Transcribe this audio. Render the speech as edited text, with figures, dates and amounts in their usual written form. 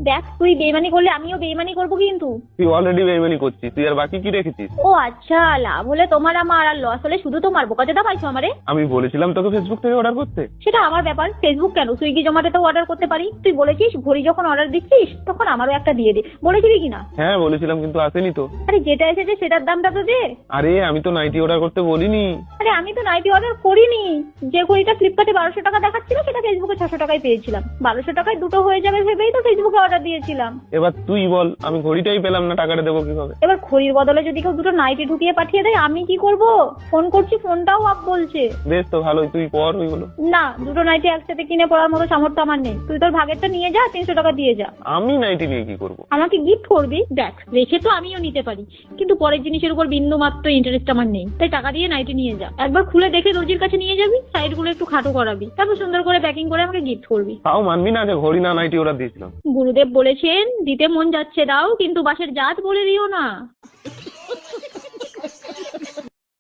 দেখ তুই বেইমানি করলে আমিও বেইমানি করবো কিন্তু। তুই অলরেডি বেইমানি করছিস, তুই আর বাকি কি রেখেছিস? ও আচ্ছা, লাভ হলে তোমার আমার আর লস হলে শুধু তোমার। বোকাচোদা পাইছো আমারে। আমি বলেছিলাম তোকে ফেসবুক থেকে অর্ডার করতে। সেটা আমার ব্যাপার, ফেসবুক কেন, সুইগি জোম্যাটোতেও অর্ডার করতে পারি। তুই বলেছিস ঘড়ি যখন অর্ডার দিচ্ছিস তখন আমারও একটা দিয়ে দে, বলেছিলি কিনা? হ্যাঁ বলেছিলাম, কিন্তু আসেনি তো। আরে যেটা এসেছে সেটার দামটা তো দে। আরে আমি তো নাইটি অর্ডার করতে বলিনি। আরে আমি তো নাইটি অর্ডার করিনি। যে ঘড়িটা ফ্লিপকার্টে 1200 টাকা দেখাচ্ছিল সেটা ফেসবুকে 600 টাকায় পেয়েছিলাম। 1200 টাকায় দুটো হয়ে যাবে ভেবেই তো ফেসবুকে অর্ডার দিয়েছিলাম। এবার তুই বল, আমি ঘড়িটাই পেলাম না, টাকাটা দেবো কিভাবে? এবার ঘড়ির বদলে যদি কেউ দুটো নাইটি ঢুকিয়ে পাঠিয়ে দেয় আমি কি করব? ফোন করছি, ফোনটাও অফ বলছে। বেশ তো ভালোই, তুই পর ওইগুলো। না, দুটো নাইটি একসাথে কিনে পড়ার মতো সামর্থ্য আমার নেই। তুই তোর ভাগেরটা নিয়ে যা, 300 টাকা দিয়ে যা। আমি নাইটি নিয়ে কি করবো? আমাকে গিফট করবি? দেখ রেখে তো আমিও নিতে পারি, কিন্তু পরের জিনিসের উপর বিন্দু মাত্র ইন্টারেস্ট আমার নেই। তাই টাকা দিয়ে নাইটি নিয়ে যা। একবার খুলে দেখে দর্জির কাছে নিয়ে যাবি, সাইড গুলো একটু খাটো করাবি, তারপর সুন্দর করে প্যাকিং করে আমাকে গিফট করবি। তাও মানবি না যে ঘড়ি না নাইটি অর্ডার দিয়েছিলাম? গুরুদেব বলেছেন দিতে মন যাচ্ছে দাও, কিন্তু বাসের জাত বলে দিও না।